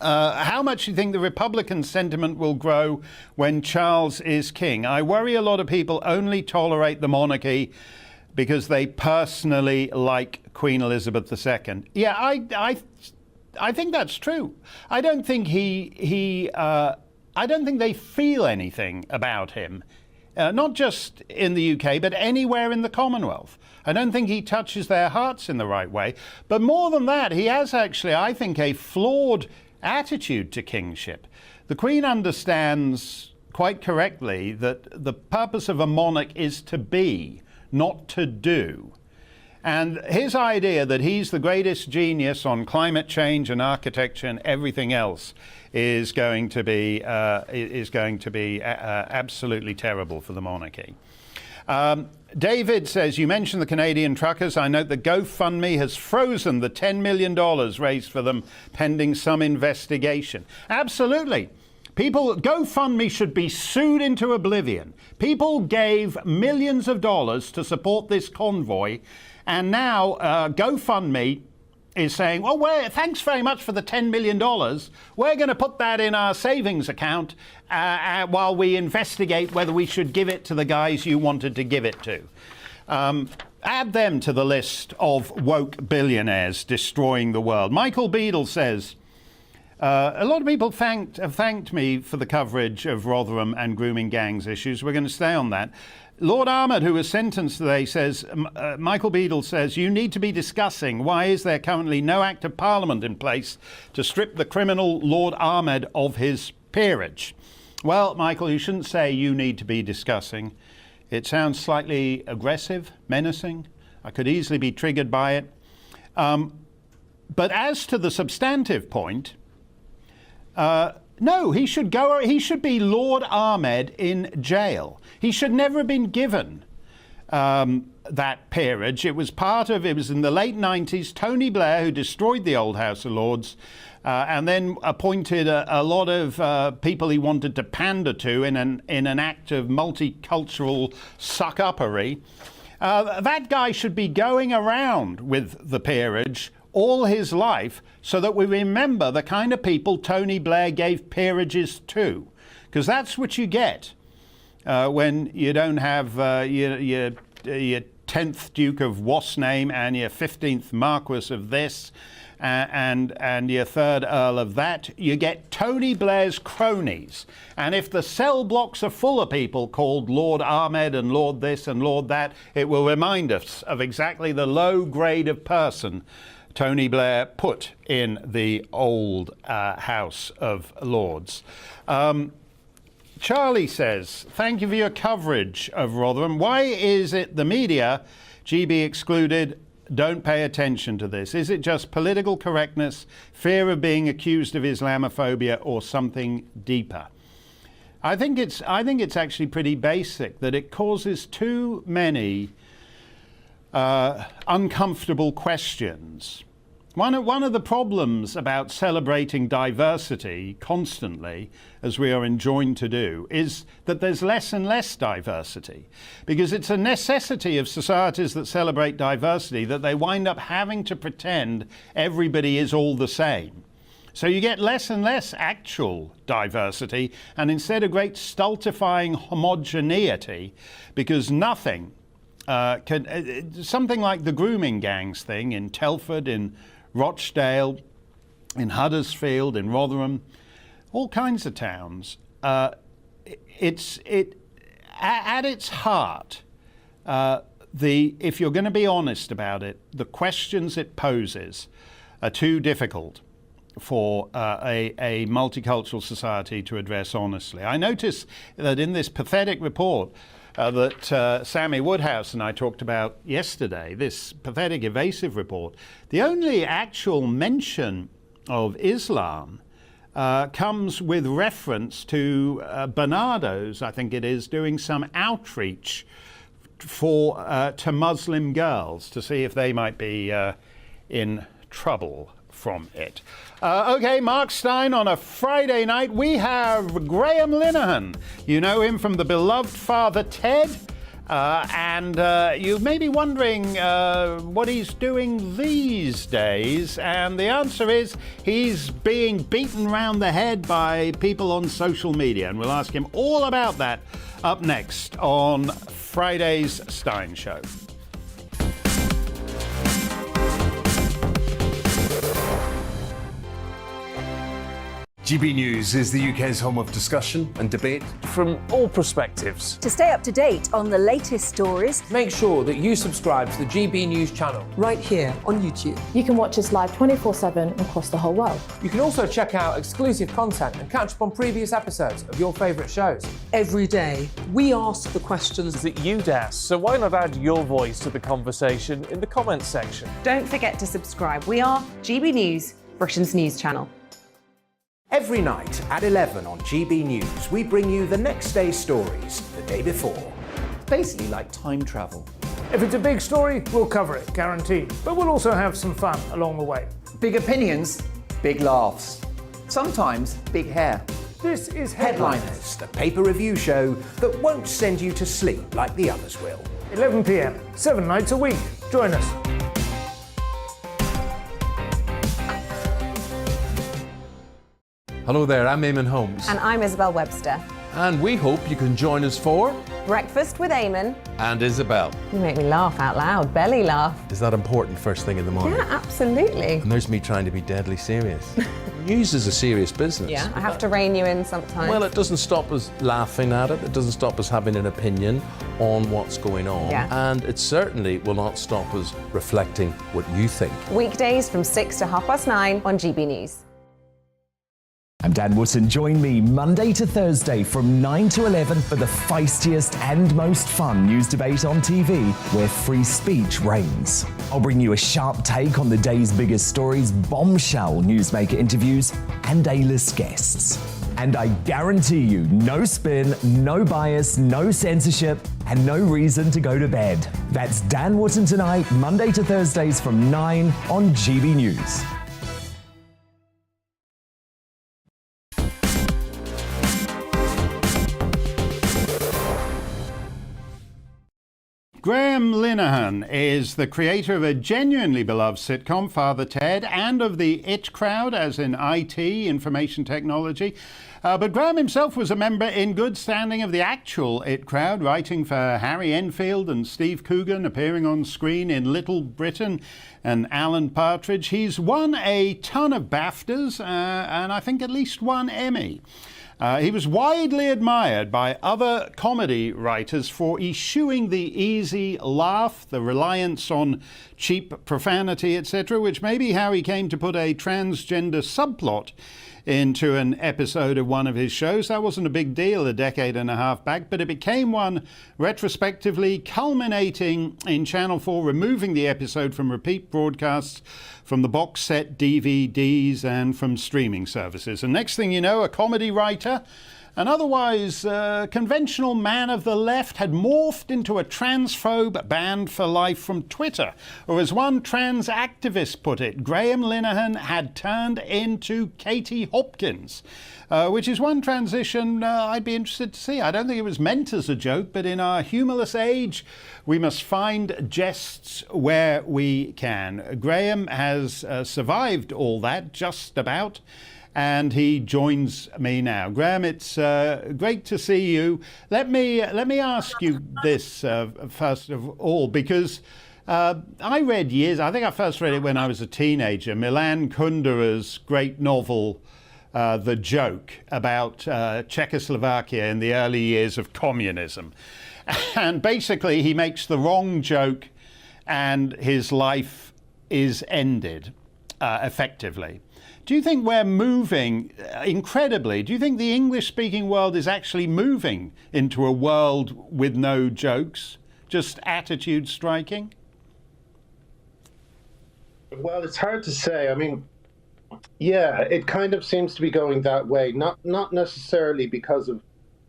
Speaker 12: How much do you think the Republican sentiment will grow when Charles is king? I worry a lot of people only tolerate the monarchy because they personally like Queen Elizabeth II. Yeah, I think that's true. I don't think I don't think they feel anything about him, not just in the UK, but anywhere in the Commonwealth. I don't think he touches their hearts in the right way. But more than that, he has actually, I think, a flawed attitude to kingship. The Queen understands quite correctly that the purpose of a monarch is to be, not to do. And his idea that he's the greatest genius on climate change and architecture and everything else is going to be absolutely terrible for the monarchy. David says, you mentioned the Canadian truckers. I note that GoFundMe has frozen the $10 million raised for them pending some investigation. Absolutely. GoFundMe should be sued into oblivion. People gave millions of dollars to support this convoy, and now GoFundMe is saying, well, thanks very much for the $10 million. We're going to put that in our savings account while we investigate whether we should give it to the guys you wanted to give it to. Add them to the list of woke billionaires destroying the world. Michael Beadle says, a lot of people have thanked me for the coverage of Rotherham and grooming gangs issues. We're going to stay on that. Lord Ahmed, who was sentenced today, says, Michael Beadle says, you need to be discussing why is there currently no Act of Parliament in place to strip the criminal Lord Ahmed of his peerage. Well, Michael, you shouldn't say you need to be discussing. It sounds slightly aggressive, menacing. I could easily be triggered by it. But as to the substantive point, no, he should go. He should be Lord Ahmed in jail. He should never have been given that peerage. It was in the late 90s, Tony Blair, who destroyed the old House of Lords, and then appointed a lot of people he wanted to pander to in an act of multicultural suck-uppery. That guy should be going around with the peerage all his life so that we remember the kind of people Tony Blair gave peerages to, because that's what you get when you don't have your 10th Duke of what's name and your 15th Marquess of this and your 3rd Earl of that. You get Tony Blair's cronies. And if the cell blocks are full of people called Lord Ahmed and Lord this and Lord that, it will remind us of exactly the low grade of person Tony Blair put in the old House of Lords. Charlie says, thank you for your coverage of Rotherham. Why is it the media, GB excluded, don't pay attention to this? Is it just political correctness, fear of being accused of Islamophobia, or something deeper? I think it's actually pretty basic, that it causes too many uncomfortable questions. One of the problems about celebrating diversity constantly, as we are enjoined to do, is that there's less and less diversity. Because it's a necessity of societies that celebrate diversity that they wind up having to pretend everybody is all the same. So you get less and less actual diversity, and instead a great stultifying homogeneity, because nothing something like the grooming gangs thing in Telford, in Rochdale, in Huddersfield, in Rotherham, all kinds of towns. At its heart, if you're going to be honest about it, the questions it poses are too difficult for a multicultural society to address honestly. I notice that in this pathetic report that Sammy Woodhouse and I talked about yesterday, this pathetic evasive report, the only actual mention of Islam comes with reference to Bernardo's, I think it is, doing some outreach to Muslim girls to see if they might be in trouble from it. Okay, Mark Steyn on a Friday night. We have Graham Linehan. You know him from the beloved Father Ted. And you may be wondering what he's doing these days. And the answer is he's being beaten round the head by people on social media. And we'll ask him all about that up next on Friday's Steyn Show.
Speaker 18: GB News is the UK's home of discussion and debate
Speaker 3: from all perspectives.
Speaker 4: To stay up to date on the latest stories,
Speaker 3: make sure that you subscribe to the GB News channel
Speaker 5: right here on YouTube.
Speaker 6: You can watch us live 24/7 across the whole world.
Speaker 3: You can also check out exclusive content and catch up on previous episodes of your favourite shows.
Speaker 5: Every day, we ask the questions
Speaker 10: that you'd ask, so why not add your voice to the conversation in the comments section?
Speaker 7: Don't forget to subscribe. We are GB News, Britain's news channel.
Speaker 8: Every night at 11 on GB News, we bring you the next day's stories the day before.
Speaker 9: It's basically like time travel.
Speaker 10: If it's a big story, we'll cover it, guaranteed. But we'll also have some fun along the way.
Speaker 9: Big opinions, big laughs. Sometimes big hair.
Speaker 10: This is
Speaker 8: Headliners, the paper review show that won't send you to sleep like the others will.
Speaker 10: 11 p.m, 7 nights a week. Join us.
Speaker 2: Hello there, I'm Eamon Holmes.
Speaker 19: And I'm Isabel Webster.
Speaker 2: And we hope you can join us for
Speaker 19: Breakfast with Eamon
Speaker 2: and Isabel.
Speaker 19: You make me laugh out loud, belly laugh.
Speaker 2: Is that important first thing in the morning?
Speaker 19: Yeah, absolutely.
Speaker 2: And there's me trying to be deadly serious. News is a serious business.
Speaker 19: Yeah, I have to rein you in sometimes.
Speaker 2: Well, it doesn't stop us laughing at it. It doesn't stop us having an opinion on what's going on.
Speaker 19: Yeah.
Speaker 2: And it certainly will not stop us reflecting what you think.
Speaker 19: Weekdays from 6 to 9:30 on GB News.
Speaker 11: I'm Dan Wootton. Join me Monday to Thursday from 9 to 11 for the feistiest and most fun news debate on TV, where free speech reigns. I'll bring you a sharp take on the day's biggest stories, bombshell newsmaker interviews, and A-list guests. And I guarantee you, no spin, no bias, no censorship, and no reason to go to bed. That's Dan Wootton tonight, Monday to Thursdays from 9 on GB News.
Speaker 12: Graham Linehan is the creator of a genuinely beloved sitcom, Father Ted, and of the IT crowd, as in IT, information technology. But Graham himself was a member in good standing of the actual IT crowd, writing for Harry Enfield and Steve Coogan, appearing on screen in Little Britain and Alan Partridge. He's won a ton of BAFTAs and I think at least one Emmy. He was widely admired by other comedy writers for eschewing the easy laugh, the reliance on cheap profanity, etc., which may be how he came to put a transgender subplot into an episode of one of his shows. That wasn't a big deal a decade and a half back, but it became one retrospectively, culminating in Channel 4 removing the episode from repeat broadcasts, from the box set DVDs and from streaming services. And next thing you know, a comedy writer, an otherwise conventional man of the left, had morphed into a transphobe banned for life from Twitter. Or as one trans activist put it, Graham Linehan had turned into Katie Hopkins, which is one transition I'd be interested to see. I don't think it was meant as a joke, but in our humorless age, we must find jests where we can. Graham has survived all that, just about, and he joins me now. Graham, it's great to see you. Let me ask you this first of all, because I read I think I first read it when I was a teenager, Milan Kundera's great novel, The Joke, about Czechoslovakia in the early years of communism. And basically he makes the wrong joke and his life is ended effectively. Do you think we're moving, incredibly, do you think the English-speaking world is actually moving into a world with no jokes, just attitude striking?
Speaker 20: Well, it's hard to say. I mean, yeah, it kind of seems to be going that way, not necessarily because of,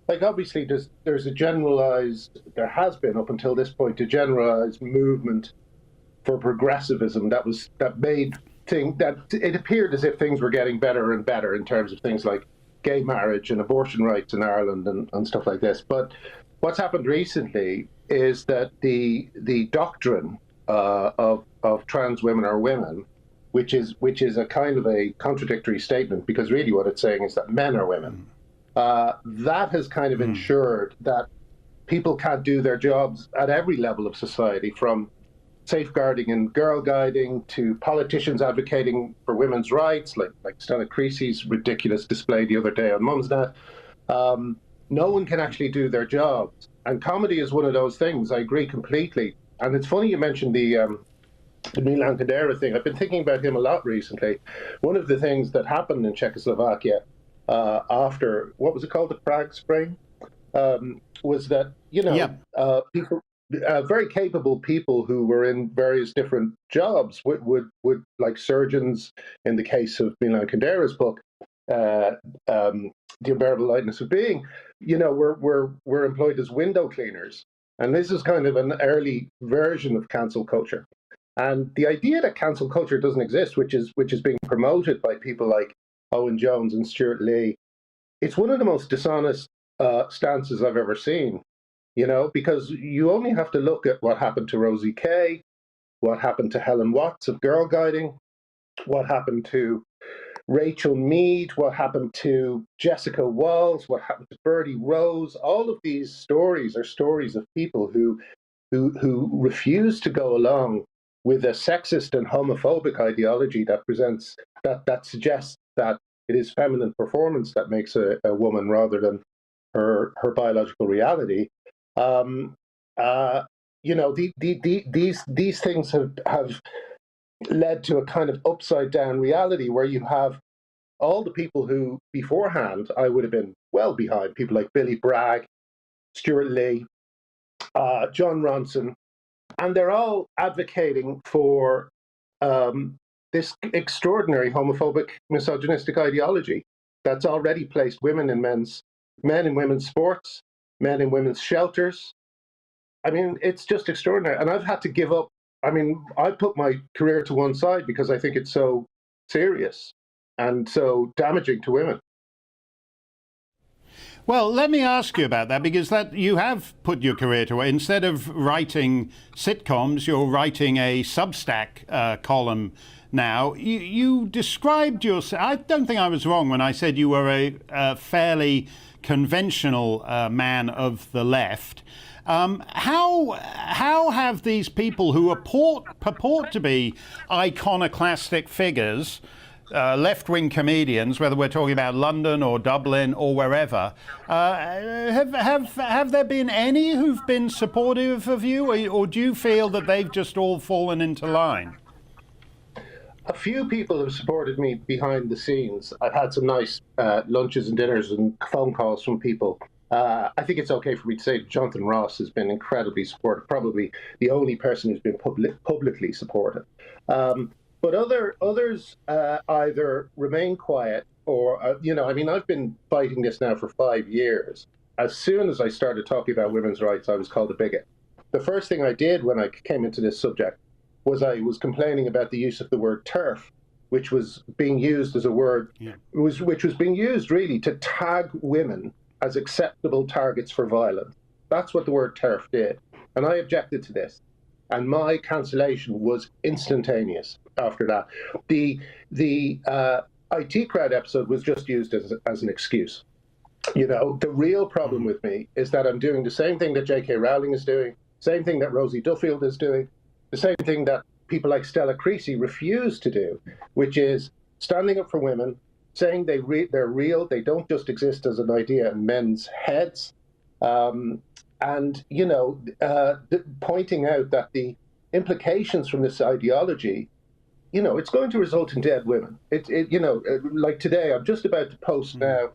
Speaker 20: like, obviously there's a generalized, there has been up until this point, a generalized movement for progressivism that made that it appeared as if things were getting better and better in terms of things like gay marriage and abortion rights in Ireland and stuff like this. But what's happened recently is that the doctrine of trans women are women, which is a kind of a contradictory statement, because really what it's saying is that men are women. That has kind of ensured that people can't do their jobs at every level of society, from safeguarding and girl guiding to politicians advocating for women's rights, like Stella Creasy's ridiculous display the other day on Mumsnet. No one can actually do their jobs. And comedy is one of those things. I agree completely. And it's funny you mentioned the Milan Kundera thing. I've been thinking about him a lot recently. One of the things that happened in Czechoslovakia after, what was it called, the Prague Spring, was that, people, very capable people who were in various different jobs would like surgeons, in the case of Milan Kundera's book, The Unbearable Lightness of Being, were employed as window cleaners. And this is kind of an early version of cancel culture. And the idea that cancel culture doesn't exist, which is being promoted by people like Owen Jones and Stuart Lee, it's one of the most dishonest stances I've ever seen. Because you only have to look at what happened to Rosie Kay, what happened to Helen Watts of Girl Guiding, what happened to Rachel Mead, what happened to Jessica Walls, what happened to Bertie Rose. All of these stories are stories of people who refuse to go along with a sexist and homophobic ideology that suggests that it is feminine performance that makes a woman rather than her biological reality. These things have led to a kind of upside down reality where you have all the people who beforehand I would have been well behind, people like Billy Bragg, Stuart Lee, John Ronson, and they're all advocating for this extraordinary homophobic, misogynistic ideology that's already placed men in women's sports, men in women's shelters. I mean, it's just extraordinary. And I've had to give up. I mean, I put my career to one side because I think it's so serious and so damaging to women.
Speaker 12: Well, let me ask you about that, because that you have put your career to away. Instead of writing sitcoms, you're writing a Substack column now. You described yourself, I don't think I was wrong when I said you were a fairly conventional man of the left. How have these people who purport to be iconoclastic figures, left-wing comedians, whether we're talking about London or Dublin or wherever, have there been any who've been supportive of you, or do you feel that they've just all fallen into line?
Speaker 20: A few people have supported me behind the scenes. I've had some nice lunches and dinners and phone calls from people. I think it's okay for me to say that Jonathan Ross has been incredibly supportive, probably the only person who's been publicly supportive. But others either remain quiet or, I've been fighting this now for 5 years. As soon as I started talking about women's rights, I was called a bigot. The first thing I did when I came into this subject was I was complaining about the use of the word TERF, which was being used as a word, which was being used really to tag women as acceptable targets for violence. That's what the word TERF did. And I objected to this. And my cancellation was instantaneous after that. The IT Crowd episode was just used as an excuse. The real problem with me is that I'm doing the same thing that J.K. Rowling is doing, same thing that Rosie Duffield is doing, the same thing that people like Stella Creasy refuse to do, which is standing up for women, saying they're real, they don't just exist as an idea in men's heads, and pointing out that the implications from this ideology, it's going to result in dead women. Like today, I'm just about to post now,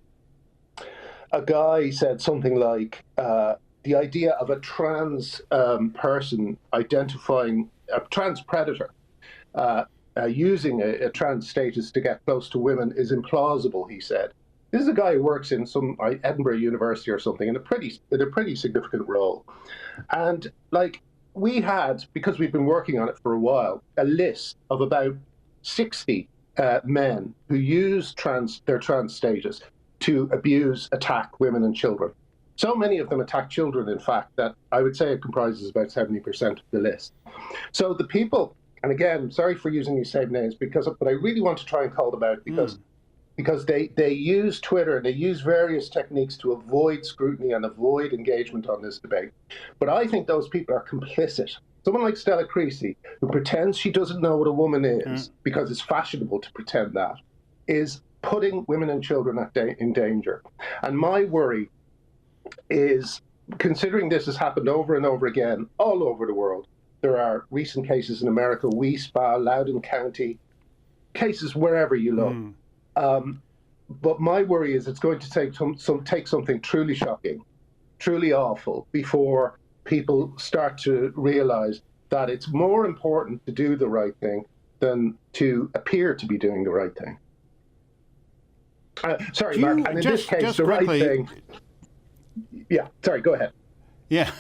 Speaker 20: a guy said something like, the idea of a trans person identifying a trans predator using a trans status to get close to women is implausible, he said. This is a guy who works in some Edinburgh University or something in a pretty significant role. And we had, because we've been working on it for a while, a list of about 60 men who use their trans status to abuse, attack women and children. So many of them attack children, in fact, that I would say it comprises about 70% of the list. So the people, and again, sorry for using these same names, but I really want to try and call them out because they use Twitter and they use various techniques to avoid scrutiny and avoid engagement on this debate. But I think those people are complicit. Someone like Stella Creasy, who pretends she doesn't know what a woman is because it's fashionable to pretend that, is putting women and children in danger. And my worry is, considering this has happened over and over again all over the world, there are recent cases in America, Spa, Loudoun County, cases wherever you look. But my worry is it's going to take something truly shocking, truly awful, before people start to realize that it's more important to do the right thing than to appear to be doing the right thing. Sorry, Mark, and in this case, the right thing... Yeah, sorry, go ahead.
Speaker 12: Yeah.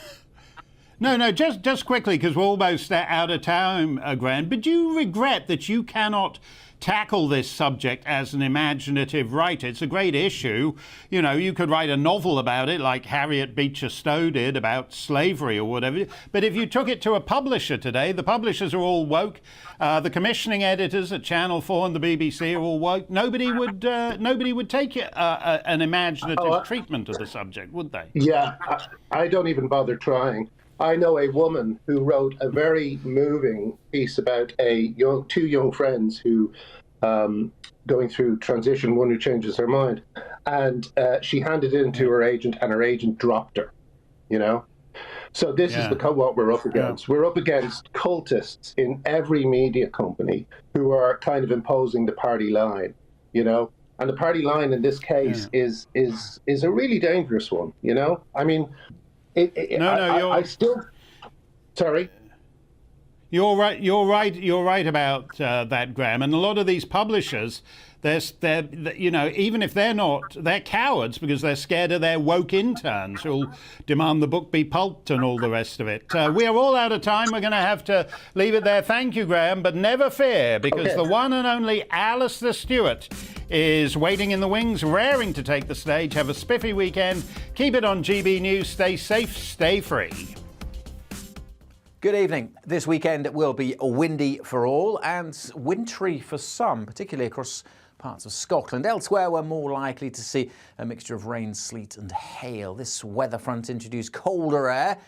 Speaker 12: No, just quickly, because we're almost out of time, Graham. But do you regret that you cannot tackle this subject as an imaginative writer? It's a great issue. You could write a novel about it, like Harriet Beecher Stowe did about slavery or whatever. But if you took it to a publisher today, the publishers are all woke. The commissioning editors at Channel 4 and the BBC are all woke. Nobody would take an imaginative treatment of the subject, would they?
Speaker 20: Yeah, I don't even bother trying. I know a woman who wrote a very moving piece about two young friends who going through transition, one who changes her mind, and she handed it in to her agent, and her agent dropped her. So this is what we're up against. We're up against cultists in every media company who are kind of imposing the party line. And the party line in this case is a really dangerous one. I mean. I still. Sorry.
Speaker 12: You're right. You're right. You're right about that, Graham. And a lot of these publishers, they're even if they're not, they're cowards because they're scared of their woke interns who'll demand the book be pulped and all the rest of it. We are all out of time. We're going to have to leave it there. Thank you, Graham. But never fear, because the one and only Alistair Stewart is waiting in the wings, raring to take the stage. Have a spiffy weekend. Keep it on GB News. Stay safe. Stay free.
Speaker 1: Good evening. This weekend will be windy for all and wintry for some, particularly across parts of Scotland. Elsewhere, we're more likely to see a mixture of rain, sleet and hail. This weather front introduced colder air.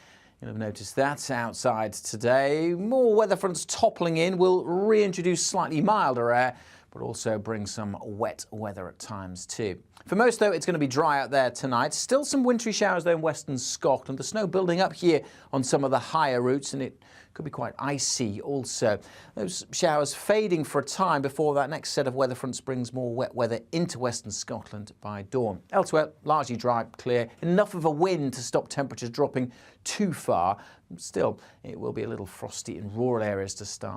Speaker 1: You'll have noticed that outside today. More weather fronts toppling in will reintroduce slightly milder air, but also bring some wet weather at times too. For most, though, it's going to be dry out there tonight. Still some wintry showers, though, in western Scotland. The snow building up here on some of the higher routes, and it could be quite icy also. Those showers fading for a time before that next set of weather fronts brings more wet weather into western Scotland by dawn. Elsewhere, largely dry, clear. Enough of a wind to stop temperatures dropping too far. Still, it will be a little frosty in rural areas to start